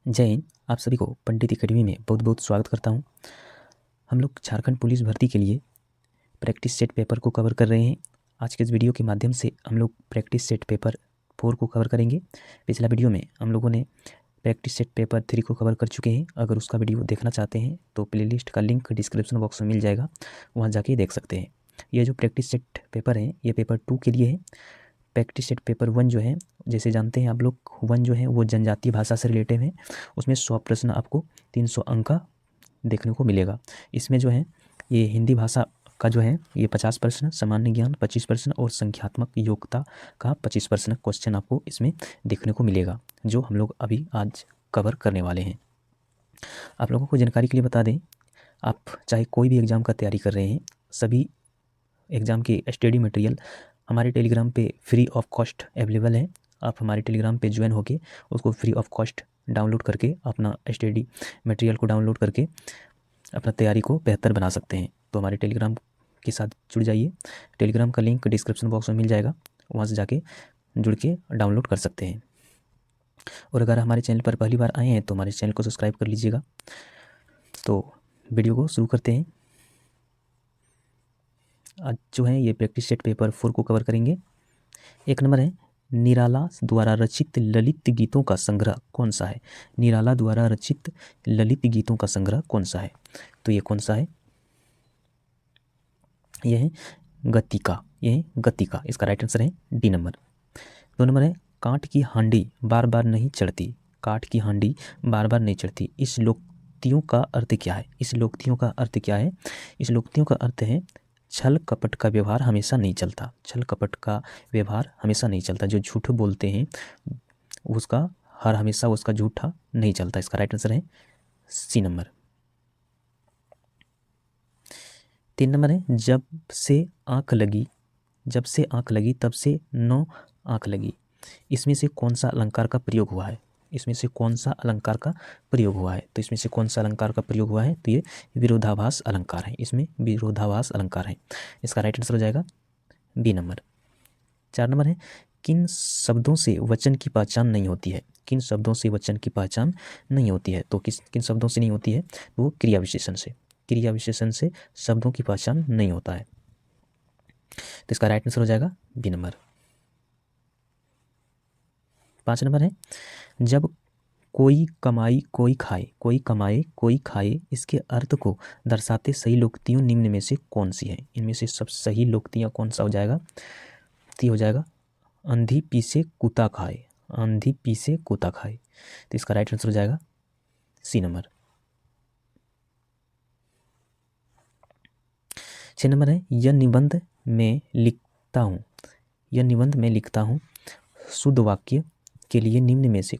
जय हिंद। आप सभी को पंडित एकेडमी में बहुत बहुत स्वागत करता हूं। हम लोग झारखंड पुलिस भर्ती के लिए प्रैक्टिस सेट पेपर को कवर कर रहे हैं। आज के इस वीडियो के माध्यम से हम लोग प्रैक्टिस सेट पेपर 4 को कवर करेंगे। पिछला वीडियो में हम लोगों ने प्रैक्टिस सेट पेपर 3 को कवर कर चुके हैं। अगर उसका वीडियो देखना चाहते हैं तो प्लेलिस्ट का लिंक डिस्क्रिप्शन बॉक्स में मिल जाएगा, वहाँ जाके देख सकते हैं। ये जो प्रैक्टिस सेट पेपर है ये पेपर 2 के लिए है। प्रैक्टिस सेट पेपर 1 जो है, जैसे जानते हैं आप लोग, 1 जो है वो जनजातीय भाषा से रिलेटेड है। उसमें 100 प्रश्न आपको 300 अंक का देखने को मिलेगा। इसमें जो है ये हिंदी भाषा का जो है ये 50 प्रश्न, सामान्य ज्ञान 25 प्रश्न और संख्यात्मक योग्यता का 25 प्रश्न क्वेश्चन आपको इसमें देखने को मिलेगा, जो हम लोग अभी आज कवर करने वाले हैं। आप लोगों को जानकारी के लिए बता दें, आप चाहे कोई भी एग्ज़ाम का तैयारी कर रहे हैं, सभी एग्ज़ाम की स्टडी मटेरियल हमारे टेलीग्राम पे फ्री ऑफ कॉस्ट अवेलेबल है। आप हमारे टेलीग्राम पे ज्वाइन होके उसको फ्री ऑफ कॉस्ट डाउनलोड करके अपना स्टडी मटेरियल को डाउनलोड करके अपना तैयारी को बेहतर बना सकते हैं। तो हमारे टेलीग्राम के साथ जुड़ जाइए। टेलीग्राम का लिंक डिस्क्रिप्शन बॉक्स में मिल जाएगा, वहाँ से जाके जुड़ के डाउनलोड कर सकते हैं। और अगर हमारे चैनल पर पहली बार आए हैं तो हमारे चैनल को सब्सक्राइब कर लीजिएगा। तो वीडियो को शुरू करते हैं। आज जो है ये प्रैक्टिस सेट पेपर 4 को कवर करेंगे। 1 नंबर है, निराला द्वारा रचित ललित गीतों का संग्रह कौन सा है? निराला द्वारा रचित ललित गीतों का संग्रह कौन सा है? तो ये कौन सा है? यह है गतिका। यह है गतिका। इसका राइट आंसर है डी नंबर। 2 नंबर है, काठ की हांडी बार बार नहीं चढ़ती। काठ की हांडी बार बार नहीं चढ़ती, इस लोकोक्तियों का अर्थ क्या है? इस लोकोक्तियों का अर्थ क्या है? इस लोकोक्तियों का अर्थ है छल कपट का व्यवहार हमेशा नहीं चलता। छल कपट का व्यवहार हमेशा नहीं चलता। जो झूठ बोलते हैं उसका हर हमेशा उसका झूठा नहीं चलता। इसका राइट आंसर है सी नंबर। 3 नंबर है, जब से आंख लगी तब से 9 आंख लगी। इसमें से कौन सा अलंकार का प्रयोग हुआ है? इसमें से कौन सा अलंकार का प्रयोग हुआ है? तो इसमें से कौन सा अलंकार का प्रयोग हुआ है? तो ये विरोधाभास अलंकार है। इसमें विरोधाभास अलंकार है। इसका राइट आंसर हो जाएगा बी नंबर। 4 नंबर है, किन शब्दों से वचन की पहचान नहीं होती है? किन शब्दों से वचन की पहचान नहीं होती है? तो किन शब्दों से नहीं होती है? वो क्रिया विशेषण से। क्रिया विशेषण से शब्दों की पहचान नहीं होता है। तो इसका राइट आंसर हो जाएगा बी नंबर। 5 नंबर है, जब कोई कमाई कोई खाए, कोई कमाए कोई खाए, इसके अर्थ को दर्शाते सही लोकोक्तियों निम्न में से कौन सी है? इनमें से सब सही लोकोक्तियाँ कौन सा हो जाएगा? तो हो जाएगा अंधी पीसे कुत्ता खाए। अंधी पीसे कुत्ता खाए। तो इसका राइट आंसर हो जाएगा सी नंबर। 6 नंबर है, यह निबंध में लिखता हूँ, यह निबंध में लिखता हूँ शुद्ध वाक्य के लिए निम्न में से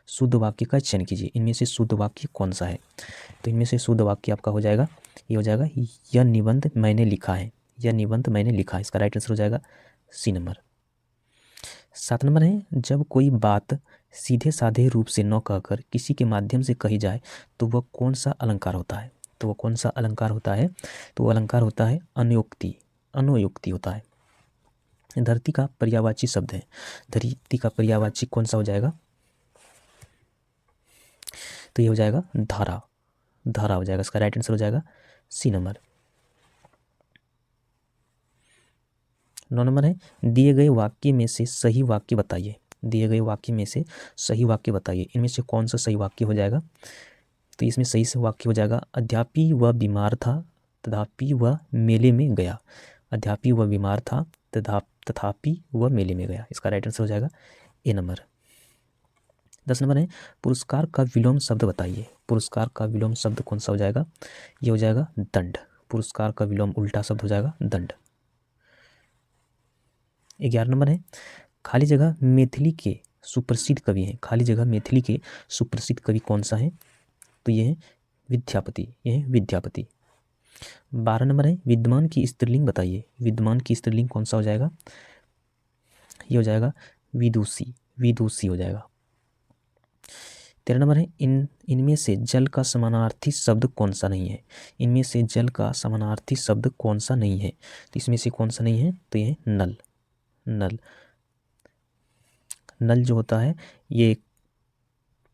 शुद्ध वाक्य का चयन कीजिए। इनमें से शुद्ध वाक्य कौन सा है? तो इनमें से शुद्ध वाक्य आपका हो जाएगा, ये हो जाएगा यह निबंध मैंने लिखा है। यह निबंध मैंने लिखा है। इसका राइट आंसर हो जाएगा सी नंबर। 7 नंबर है, जब कोई बात सीधे साधे रूप से न कहकर किसी के माध्यम से कही जाए तो वह कौन सा अलंकार होता है? तो वह कौन सा अलंकार होता है? तो वह अलंकार होता है अनुयोक्ति। अनुयोक्ति होता है। धरती का पर्यायवाची शब्द है। धरती का पर्यायवाची कौन सा हो जाएगा? तो ये हो जाएगा धारा। धारा हो जाएगा। इसका राइट आंसर हो जाएगा सी नंबर। 9 नंबर है, दिए गए वाक्य में से सही वाक्य बताइए। दिए गए वाक्य में से सही वाक्य बताइए। इनमें से कौन सा सही वाक्य हो जाएगा? तो इसमें सही से वाक्य हो जाएगा, अद्यापि वह बीमार था तथापि वह मेले में गया। अद्यापि वह बीमार था तथापि वह मेले में गया। इसका राइट आंसर हो जाएगा ए नंबर। 10 नंबर है, पुरस्कार का विलोम शब्द बताइए। पुरस्कार का विलोम शब्द कौन सा हो जाएगा? ये हो जाएगा दंड। पुरस्कार का विलोम उल्टा शब्द हो जाएगा दंड। 11 नंबर है, खाली जगह मैथिली के सुप्रसिद्ध कवि हैं। खाली जगह मैथिली के सुप्रसिद्ध कवि कौन सा है? तो ये है विद्यापति। ये है विद्यापति। 12 नंबर है, विद्यमान की स्त्रीलिंग बताइए। विद्यमान की स्त्रीलिंग कौन सा हो जाएगा? ये हो जाएगा विदुषी। विदुषी हो जाएगा। 13 नंबर है, इनमें से जल का समानार्थी शब्द कौन सा नहीं है? इनमें से जल का समानार्थी शब्द कौन सा नहीं है? तो इसमें से कौन सा नहीं है? तो ये नल। नल। नल जो होता है ये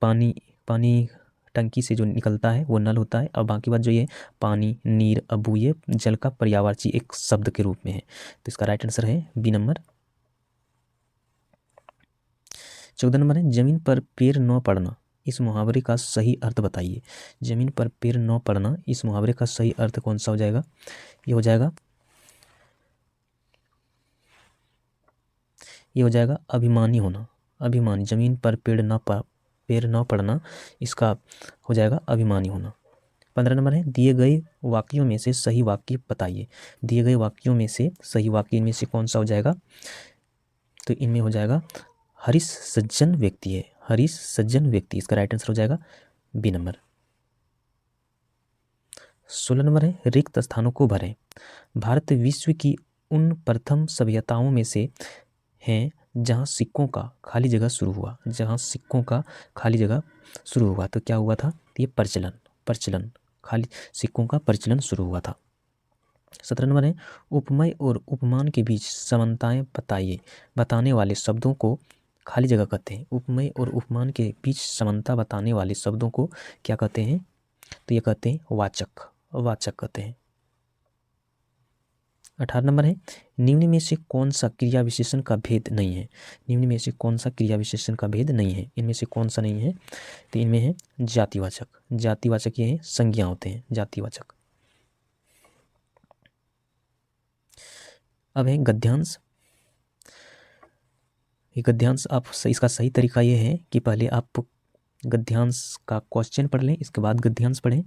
पानी पानी टंकी से जो निकलता है वो नल होता है, और बाकी बात जो ये पानी, नीर, अबू ये जल का पर्यायवाची एक शब्द के रूप में है। तो इसका राइट आंसर है बी नंबर। 14 नंबर है जमीन पर पैर न पड़ना, इस मुहावरे का सही अर्थ बताइए। जमीन पर पैर न पड़ना, इस मुहावरे का सही अर्थ कौन सा हो जाएगा? ये हो जाएगा अभिमानी होना। अभिमानी, जमीन पर पैर न पड़ना, इसका हो जाएगा अभिमानी होना। 15 नंबर है दिए गए वाक्यों में से सही वाक्य बताइए। दिए गए वाक्यों में से सही वाक्य इनमें से कौन सा हो जाएगा? तो इनमें हो जाएगा हरीश सज्जन व्यक्ति है। हरीश सज्जन व्यक्ति, इसका राइट आंसर हो जाएगा बी नंबर। 16 नंबर है रिक्त स्थानों को भरें। भारत विश्व की उन प्रथम सभ्यताओं में से है जहाँ सिक्कों का खाली जगह शुरू हुआ। जहाँ सिक्कों का खाली जगह शुरू हुआ, तो क्या हुआ था? ये प्रचलन खाली सिक्कों का प्रचलन शुरू हुआ था। 17 नंबर है उपमेय और उपमान के बीच समानताएं बताइए। बताने वाले शब्दों को खाली जगह कहते हैं। उपमेय और उपमान के बीच समानता बताने वाले शब्दों को क्या कहते हैं? तो ये कहते हैं वाचक कहते हैं। 18 नंबर है निम्न में से कौन सा क्रिया विशेषण का भेद नहीं है। निम्न में से कौन सा क्रिया विशेषण का भेद नहीं है? इनमें से कौन सा नहीं है? तो इनमें है जातिवाचक। जातिवाचक ये संज्ञा होते हैं, जातिवाचक। अब है गद्यांश। ये गद्यांश इसका सही तरीका ये है कि पहले आप गद्यांश का क्वेश्चन पढ़ लें, इसके बाद गद्यांश पढ़ें,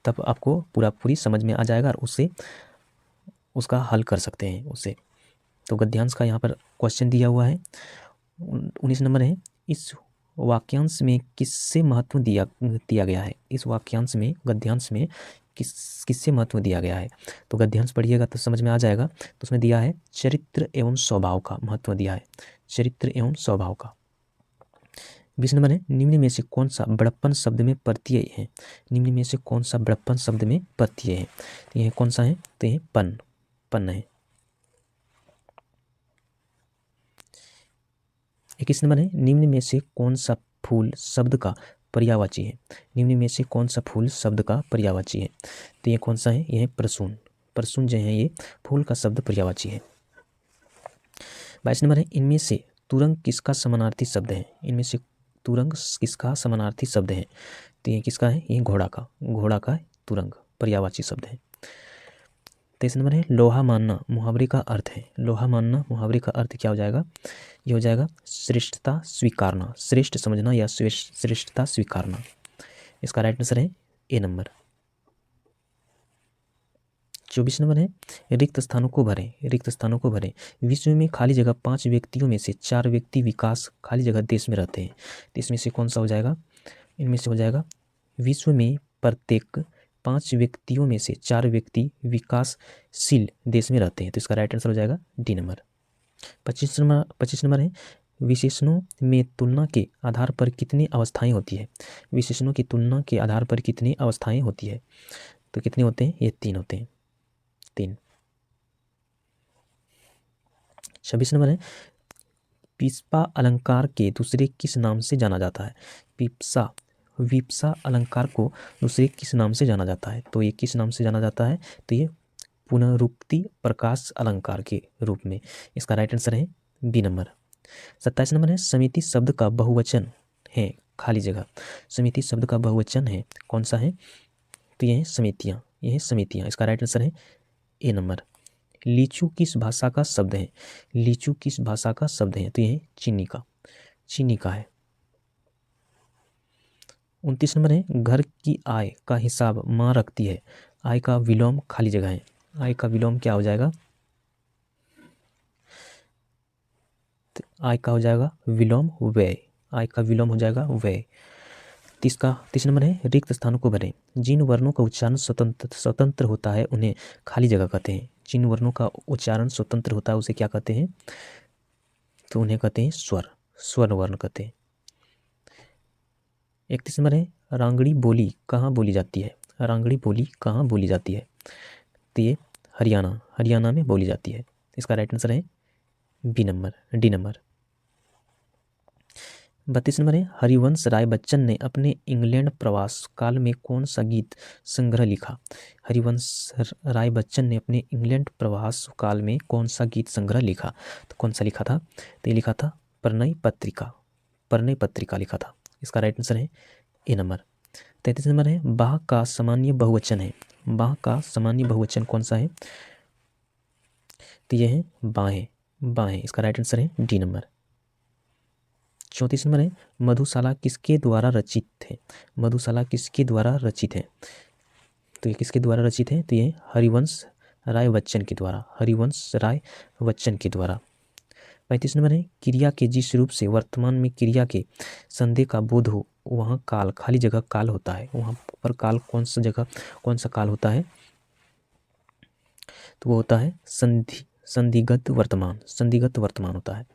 तब आपको पूरी समझ में आ जाएगा और उससे उसका हल कर सकते हैं उससे। तो गद्यांश का यहाँ पर क्वेश्चन दिया हुआ है। 19 नंबर है इस वाक्यांश में किससे महत्व दिया गया है। इस वाक्यांश में, गद्यांश में किससे महत्व दिया गया है? तो गद्यांश पढ़िएगा तो समझ में आ जाएगा। तो उसमें दिया है चरित्र एवं स्वभाव का महत्व दिया है, चरित्र एवं स्वभाव का। 20 नंबर है निम्न में से कौन सा बड़प्पन शब्द में प्रत्यय है। निम्न में से कौन सा बड़प्पन शब्द में प्रत्यय है? तो यह कौन सा है? तो यह पन है। 21 नंबर है निम्न में से कौन सा फूल शब्द का पर्यायवाची है। निम्न में से कौन सा फूल शब्द का पर्यायवाची है? तो ये कौन सा है? यह प्रसून जो है ये फूल का शब्द पर्यायवाची है। 22 नंबर है इनमें से तुरंग किसका समानार्थी शब्द है। इनमें से तुरंग किसका समानार्थी शब्द है? तो ये किसका है? ये घोड़ा का तुरंग पर्यायवाची शब्द है। 23 नंबर है लोहा मानना मुहावरे का अर्थ है। लोहा मानना मुहावरे का अर्थ क्या हो जाएगा? ये हो जाएगा श्रेष्ठता स्वीकारना, श्रेष्ठ समझना या श्रेष्ठता स्वीकारना। इसका राइट आंसर है ए नंबर। 24 नंबर है रिक्त स्थानों को भरें। विश्व में खाली जगह 5 व्यक्तियों में से 4 व्यक्ति विकास खाली जगह देश में रहते हैं। तो इसमें से कौन सा हो जाएगा? इनमें से हो जाएगा विश्व में प्रत्येक 5 व्यक्तियों में से 4 व्यक्ति विकासशील देश में रहते हैं। तो इसका राइट आंसर हो जाएगा डी नंबर। 25 नंबर है विशेषणों में तुलना के आधार पर कितनी अवस्थाएं होती है। विशेषणों की तुलना के आधार पर कितनी अवस्थाएं होती है? तो कितने होते हैं? ये 3 होते हैं, 3। 26 नंबर है पिस्पा अलंकार के दूसरे किस नाम से जाना जाता है। विप्सा अलंकार को दूसरे किस नाम से जाना जाता है? तो ये किस नाम से जाना जाता है? तो ये पुनरुक्ति प्रकाश अलंकार के रूप में। इसका राइट आंसर है बी नंबर। 27 नंबर है समिति शब्द का बहुवचन है खाली जगह। समिति शब्द का बहुवचन है कौन सा है? तो ये है समितियाँ। इसका राइट आंसर है ए नंबर। लीचू किस भाषा का शब्द है? लीचू किस भाषा का शब्द है? तो ये चीनी का है। 29 नंबर है घर की आय का हिसाब माँ रखती है। आय का विलोम खाली जगह है। आय का विलोम क्या हो जाएगा? तो आय का हो जाएगा विलोम व्यय। आय का विलोम हो जाएगा व्यय। 30 नंबर है रिक्त स्थानों को भरें। जिन वर्णों का उच्चारण स्वतंत्र होता है उन्हें खाली जगह कहते हैं। जिन वर्णों का उच्चारण स्वतंत्र होता है उसे क्या कहते हैं? तो उन्हें कहते हैं स्वर वर्ण कहते हैं। 31 नंबर है रांगड़ी बोली कहाँ बोली जाती है। रांगड़ी बोली कहाँ बोली जाती है? तो ये हरियाणा में बोली जाती है। इसका राइट आंसर है डी नंबर। 32 नंबर है, हरिवंश राय बच्चन ने अपने इंग्लैंड प्रवास काल में कौन सा गीत संग्रह लिखा? हरिवंश राय बच्चन ने अपने इंग्लैंड प्रवास काल में कौन सा गीत संग्रह लिखा? तो कौन सा लिखा था? तो ये लिखा था प्रणय पत्रिका, प्रणय पत्रिका लिखा था। इसका राइट आंसर है ए नंबर। 33 नंबर है, बाह का सामान्य बहुवचन है। बाह का सामान्य बहुवचन कौन सा है? तो ये है बाहें, बाहें। इसका राइट आंसर है डी नंबर। 34 नंबर है, मधुशाला किसके द्वारा रचित है? मधुशाला किसके द्वारा रचित है? तो ये किसके द्वारा रचित है? तो ये हरिवंश राय बच्चन के द्वारा, हरिवंश राय बच्चन के द्वारा। 35 नंबर है, क्रिया के जिस रूप से वर्तमान में क्रिया के संदेह का बोध हो वहाँ काल खाली जगह काल होता है। वहाँ पर काल कौन सा जगह कौन सा काल होता है? तो वो होता है संधिगत वर्तमान, संधिगत वर्तमान होता है।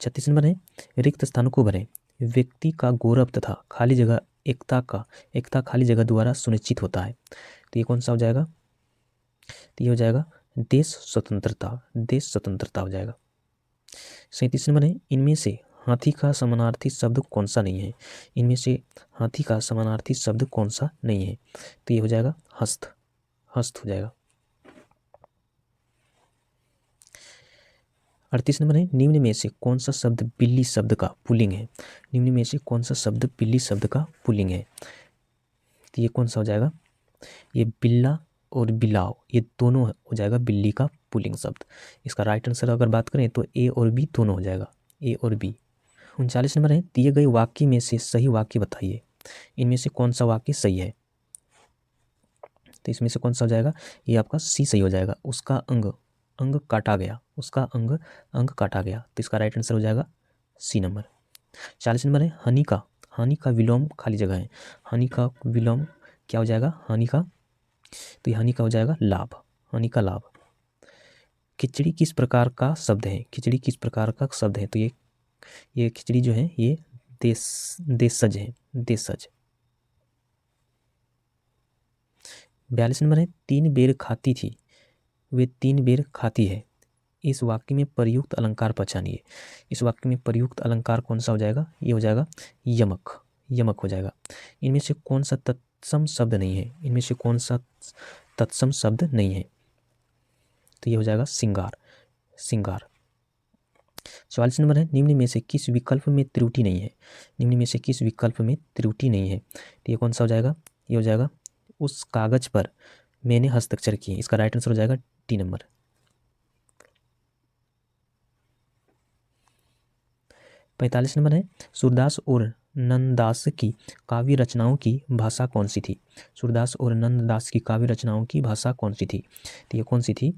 36 नंबर है, रिक्त स्थानों को भरें। व्यक्ति का गौरव तथा खाली जगह एकता खाली जगह द्वारा सुनिश्चित होता है। तो ये कौन सा हो जाएगा? तो ये हो जाएगा देश स्वतंत्रता, देश स्वतंत्रता हो जाएगा। 37 नंबर है, इनमें से हाथी का समानार्थी शब्द कौन सा नहीं है? इनमें से हाथी का समानार्थी शब्द कौन सा नहीं है? तो ये हो जाएगा हस्त, हस्त हो जाएगा। 38 नंबर है, निम्न में से कौन सा शब्द बिल्ली शब्द का पुल्लिंग है? निम्न में से कौन सा शब्द बिल्ली शब्द का पुल्लिंग है? तो ये कौन सा हो जाएगा? ये बिल्ला और बिलाव, ये दोनों हो जाएगा बिल्ली का पुल्लिंग शब्द। इसका राइट आंसर अगर बात करें तो ए और बी दोनों हो जाएगा, ए और बी। 39 नंबर है, दिए गए वाक्य में से सही वाक्य बताइए। इनमें से कौन सा वाक्य सही है? तो इसमें से कौन सा हो जाएगा? ये आपका सी सही हो जाएगा। उसका अंग अंग काटा गया, उसका अंग अंग काटा गया। तो इसका राइट आंसर हो जाएगा सी नंबर। 40 नंबर है, हानि का विलोम खाली जगह है। हानि का विलोम क्या हो जाएगा? हानि का, तो ये हानि का हो जाएगा लाभ, हानि का लाभ। खिचड़ी किस प्रकार का शब्द है? खिचड़ी किस प्रकार का शब्द है? तो ये खिचड़ी जो है ये देशज है, देशज। 42 नंबर है, 3 बेर खाती थी वे 3 बेर खाती है। इस वाक्य में प्रयुक्त अलंकार पहचानिए। इस वाक्य में प्रयुक्त अलंकार कौन सा हो जाएगा? ये हो जाएगा यमक, यमक हो जाएगा। इनमें से कौन सा तत्सम शब्द नहीं है? इनमें से कौन सा तत्सम शब्द नहीं है? तो ये हो जाएगा सिंगार, सिंगार। 44 नंबर है, निम्न में से किस विकल्प में त्रुटि नहीं है? निम्न में से किस विकल्प में त्रुटि नहीं है? तो ये कौन सा हो जाएगा? ये हो जाएगा उस कागज पर मैंने हस्ताक्षर किए। इसका राइट आंसर हो जाएगा डी नंबर। 45 नंबर है, सूरदास और नंददास की काव्य रचनाओं की भाषा कौन सी थी? सूरदास और नंददास की काव्य रचनाओं की भाषा कौन सी थी? तो ये कौन सी थी?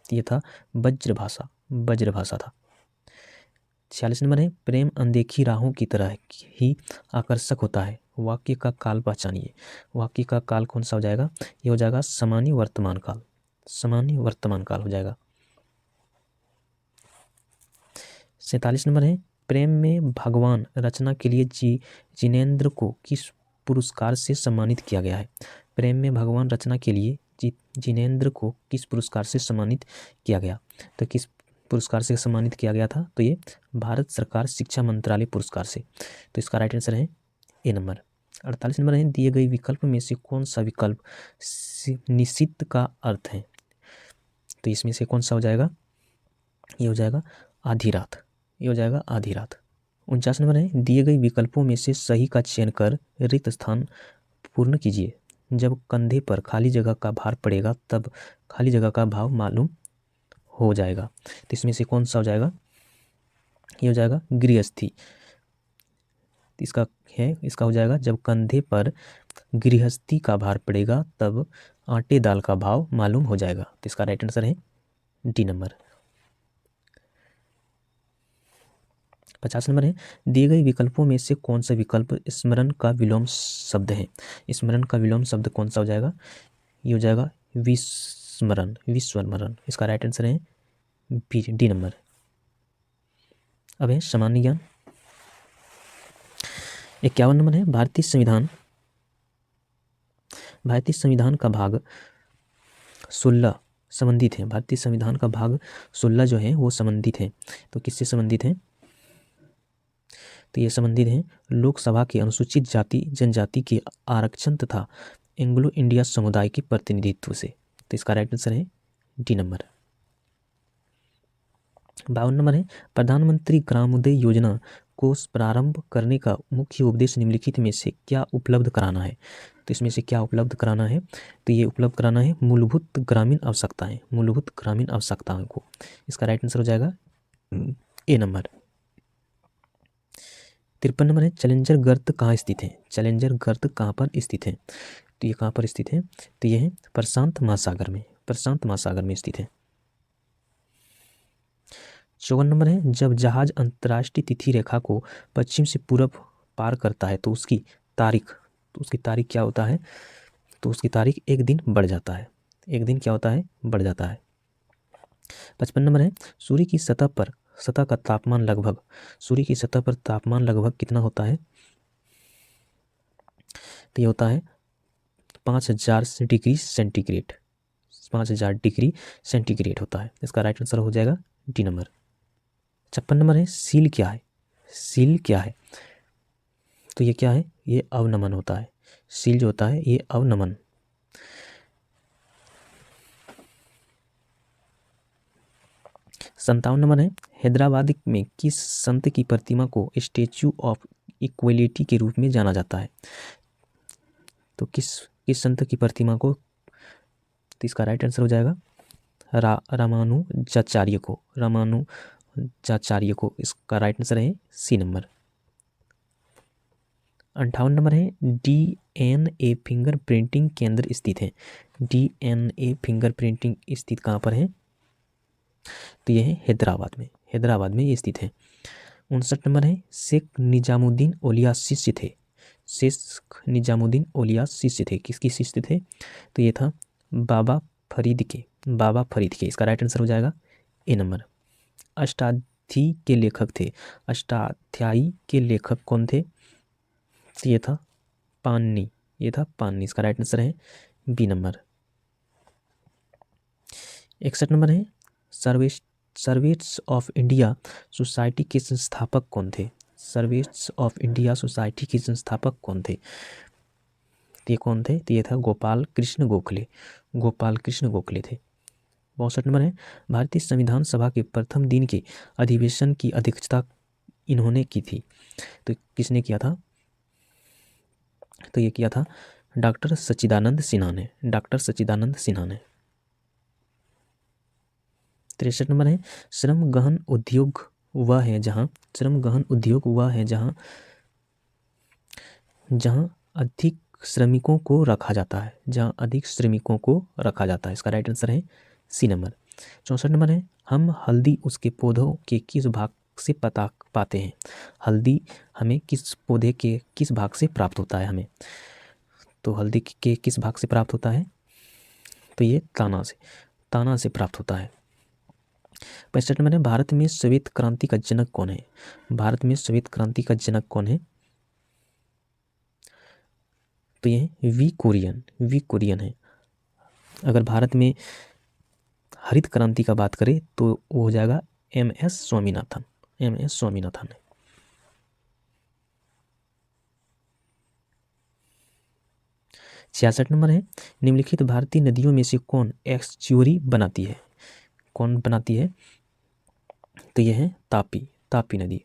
ये था वज्र भाषा, वज्र भाषा था। 46 नंबर है, प्रेम अनदेखी राहों की तरह ही आकर्षक होता है। वाक्य का काल पहचानिए। वाक्य का काल कौन सा हो जाएगा? ये हो जाएगा सामान्य वर्तमान काल, सामान्य वर्तमान काल हो जाएगा। 47 नंबर है, प्रेम में भगवान रचना के लिए जिनेंद्र को किस पुरस्कार से सम्मानित किया गया है? प्रेम में भगवान रचना के लिए जिनेंद्र को किस पुरस्कार से सम्मानित किया गया? तो किस पुरस्कार से सम्मानित किया गया था? तो ये भारत सरकार शिक्षा मंत्रालय पुरस्कार से। तो इसका राइट आंसर है ए नंबर। 48 नंबर है, दिए गए विकल्प में से कौन सा विकल्प निश्चित का अर्थ है? तो इसमें से कौन सा हो जाएगा? ये हो जाएगा आधी रात, ये हो जाएगा आधी रात। 49 नंबर है, दिए गए विकल्पों में से सही का चयन कर रिक्त स्थान पूर्ण कीजिए। जब कंधे पर खाली जगह का भार पड़ेगा तब खाली जगह का भाव मालूम हो जाएगा। तो इसमें से कौन सा हो जाएगा? ये हो जाएगा गृहस्थी। इसका हो जाएगा जब कंधे पर गृहस्थी का भार पड़ेगा तब आटे दाल का भाव मालूम हो जाएगा। तो इसका राइट आंसर है डी नंबर। 50 नंबर है, दिए गए विकल्पों में से कौन सा विकल्प स्मरण का विलोम शब्द है? स्मरण का विलोम शब्द कौन सा हो जाएगा? ये हो जाएगा विस्मरण, विस्मरण। इसका राइट आंसर है बी, डी नंबर। अब है सामान्य ज्ञान। 51 नंबर है, भारतीय संविधान का भाग 16 संबंधित हैं। भारतीय संविधान का भाग 16 जो है वो संबंधित हैं। तो किससे संबंधित हैं? तो ये संबंधित हैं लोकसभा के अनुसूचित जाति जनजाति के आरक्षण तथा एंग्लो इंडिया समुदाय के प्रतिनिधित्व से। तो इसका राइट आंसर है डी नंबर। 52 नंबर है प्रधानमंत्री ग्रामोदय योजना को प्रारंभ करने का मुख्य उद्देश्य निम्नलिखित में से क्या उपलब्ध कराना है? तो इसमें से क्या उपलब्ध कराना है? तो ये उपलब्ध कराना है मूलभूत ग्रामीण आवश्यकताएं, मूलभूत ग्रामीण आवश्यकताओं को। इसका राइट आंसर हो जाएगा ए नंबर। 53 नंबर है चैलेंजर गर्त कहाँ स्थित है? चैलेंजर गर्त कहाँ पर स्थित है? तो ये कहाँ पर स्थित है? तो ये है प्रशांत महासागर में, प्रशांत महासागर में स्थित है। 54 नंबर है जब जहाज अंतर्राष्ट्रीय तिथि रेखा को पश्चिम से पूरब पार करता है तो उसकी तारीख क्या होता है? तो उसकी तारीख एक दिन बढ़ जाता है, एक दिन क्या होता है? बढ़ जाता है। 55 नंबर है सूर्य की सतह का तापमान लगभग, सूर्य की सतह पर तापमान लगभग कितना होता है? तो ये होता है 5000 डिग्री सेंटीग्रेड, 5000 डिग्री सेंटीग्रेड होता है। इसका राइट आंसर हो जाएगा डी नंबर। 56 नंबर है सील क्या है? सील क्या है? तो ये क्या है? ये अवनमन होता है। सील जो होता है ये अवनमन। 57 नंबर है हैदराबाद में किस संत की प्रतिमा को स्टैच्यू ऑफ इक्वलिटी के रूप में जाना जाता है? तो किस संत की प्रतिमा को? तो इसका राइट आंसर हो जाएगा रामानुजाचार्य को, रामानुजाचार्य को। इसका राइट आंसर है सी नंबर। 58 नंबर है DNA फिंगर प्रिंटिंग केंद्र स्थित है। DNA फिंगर प्रिंटिंग स्थित कहाँ पर है? तो यह है हैदराबाद में, हैदराबाद में ये स्थित है। 59 नंबर है शेख निजामुद्दीन औलिया शिष्य थे, शेख निजामुद्दीन औलिया शिष्य थे, किसकी शिष्य थे? तो ये था बाबा फरीद के, बाबा फरीद के। इसका राइट आंसर हो जाएगा ए नंबर। अष्टाध्यायी के लेखक थे, अष्टाध्यायी के लेखक कौन थे? तो ये था पाणिनि, ये था पाणिनि। इसका राइट आंसर है बी नंबर। 61 नंबर है सर्वेट्स ऑफ इंडिया सोसाइटी के संस्थापक कौन थे? सर्वेट्स ऑफ इंडिया सोसाइटी के संस्थापक कौन थे? ये कौन थे? तो ये था गोपाल कृष्ण गोखले, गोपाल कृष्ण गोखले थे। 62 नंबर है भारतीय संविधान सभा के प्रथम दिन के अधिवेशन की अध्यक्षता इन्होंने की थी। तो किसने किया था? तो ये किया था डॉक्टर सच्चिदानंद सिन्हा ने, डॉक्टर सच्चिदानंद सिन्हा ने। 63 नंबर है श्रम गहन उद्योग वह है जहाँ, श्रम गहन उद्योग वह है जहाँ अधिक श्रमिकों को रखा जाता है, जहाँ अधिक श्रमिकों को रखा जाता है। इसका राइट आंसर है सी नंबर। 64 नंबर है हम हल्दी उसके पौधों के किस भाग से पाते हैं? हल्दी हमें किस पौधे के किस भाग से प्राप्त होता है हमें? तो हल्दी के किस भाग से प्राप्त होता है? तो ये ताना से प्राप्त होता है। 65 नंबर है भारत में श्वेत क्रांति का जनक कौन है? भारत में श्वेत क्रांति का जनक कौन है? तो ये वी कुरियन है। अगर भारत में हरित क्रांति का बात करें तो वो हो जाएगा MS स्वामीनाथन, MS स्वामीनाथन है। 66 नंबर है निम्नलिखित भारतीय नदियों में से कौन एस्च्यूरी बनाती है? कौन बनाती है? तो यह है तापी नदी।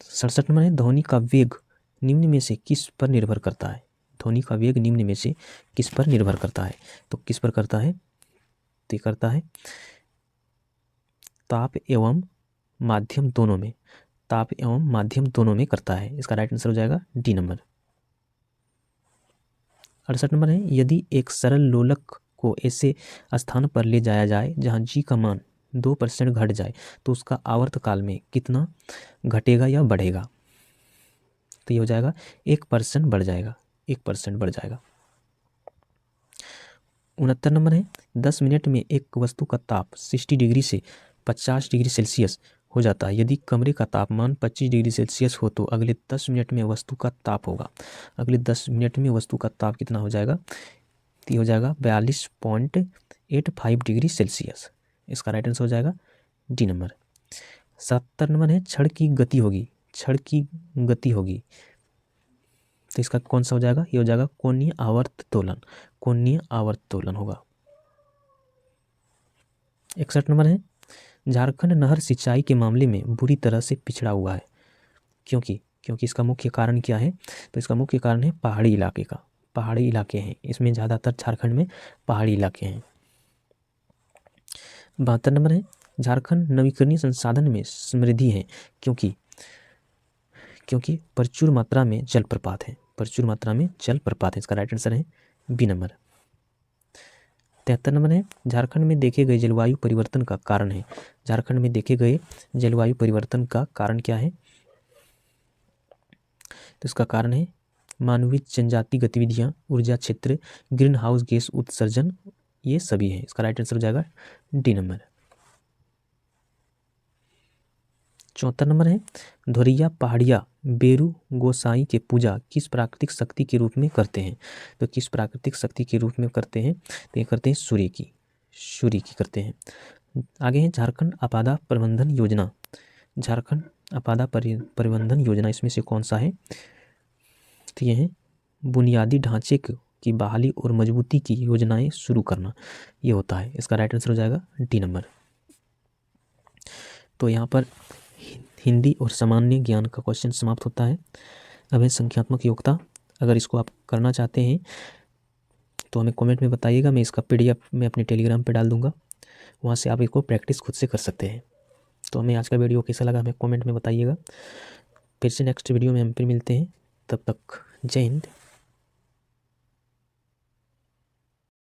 67 नंबर है ध्वनि का वेग निम्न में से किस पर निर्भर करता है? ध्वनि का वेग निम्न में से किस पर निर्भर करता है? तो किस पर करता है? तो ये करता है ताप एवं माध्यम दोनों में, ताप एवं माध्यम दोनों में करता है। इसका राइट आंसर हो जाएगा डी नंबर। 68 नंबर है यदि एक सरल लोलक को ऐसे स्थान पर ले जाया जाए जहां G का मान 2% घट जाए तो उसका आवर्तकाल में कितना घटेगा या बढ़ेगा? तो ये हो जाएगा 1% बढ़ जाएगा, 1% बढ़ जाएगा। 69 नंबर है 10 मिनट में एक वस्तु का ताप 60 डिग्री से 50 डिग्री सेल्सियस हो जाता है। यदि कमरे का तापमान 25 डिग्री सेल्सियस हो तो अगले 10 मिनट में वस्तु का ताप होगा, अगले 10 मिनट में वस्तु का ताप कितना हो जाएगा? तो ये हो जाएगा 42.85 डिग्री सेल्सियस। इसका राइट आंसर हो जाएगा डी नंबर। 70 नंबर है क्षण की गति होगी, क्षण की गति होगी, तो इसका कौन सा हो जाएगा? ये हो जाएगा कोणीय आवर्त दोलन, कोणीय आवर्त दोलन होगा। 61 नंबर है झारखंड नहर सिंचाई के मामले में बुरी तरह से पिछड़ा हुआ है, क्योंकि इसका मुख्य कारण क्या है? तो इसका मुख्य कारण है पहाड़ी इलाके का, पहाड़ी इलाके हैं इसमें, ज़्यादातर झारखंड में पहाड़ी इलाके हैं। 72 नंबर है झारखंड नवीकरणीय संसाधन में समृद्धि है, क्योंकि प्रचुर मात्रा में जलप्रपात है, प्रचुर मात्रा में जलप्रपात है। इसका राइट आंसर है बी नंबर। 73 नंबर है झारखंड में देखे गए जलवायु परिवर्तन का कारण है, झारखंड में देखे गए जलवायु परिवर्तन का कारण क्या है? तो इसका कारण है मानवीय जनजाति गतिविधियां, ऊर्जा क्षेत्र, ग्रीन हाउस गैस उत्सर्जन, ये सभी है। इसका राइट आंसर हो जाएगा डी नंबर। 74 नंबर है धोरिया पहाड़िया बेरू गोसाई के पूजा किस प्राकृतिक शक्ति के रूप में करते हैं? तो किस प्राकृतिक शक्ति के रूप में करते हैं? तो ये करते हैं सूर्य की करते हैं। आगे है झारखंड आपदा प्रबंधन योजना, झारखंड आपदा प्रबंधन योजना इसमें से कौन सा है? तो ये है बुनियादी ढांचे की बहाली और मजबूती की योजनाएं शुरू करना, ये होता है। इसका राइट आंसर हो जाएगा डी नंबर। तो यहाँ पर हिंदी और सामान्य ज्ञान का क्वेश्चन समाप्त होता है। अब है संख्यात्मक योग्यता। अगर इसको आप करना चाहते हैं तो हमें कमेंट में बताइएगा, मैं इसका PDF मैं अपने टेलीग्राम पे डाल दूंगा, वहाँ से आप इसको प्रैक्टिस खुद से कर सकते हैं। तो हमें आज का वीडियो कैसा लगा हमें कमेंट में बताइएगा। फिर से नेक्स्ट वीडियो में हम फिर मिलते हैं, तब तक जय हिंद,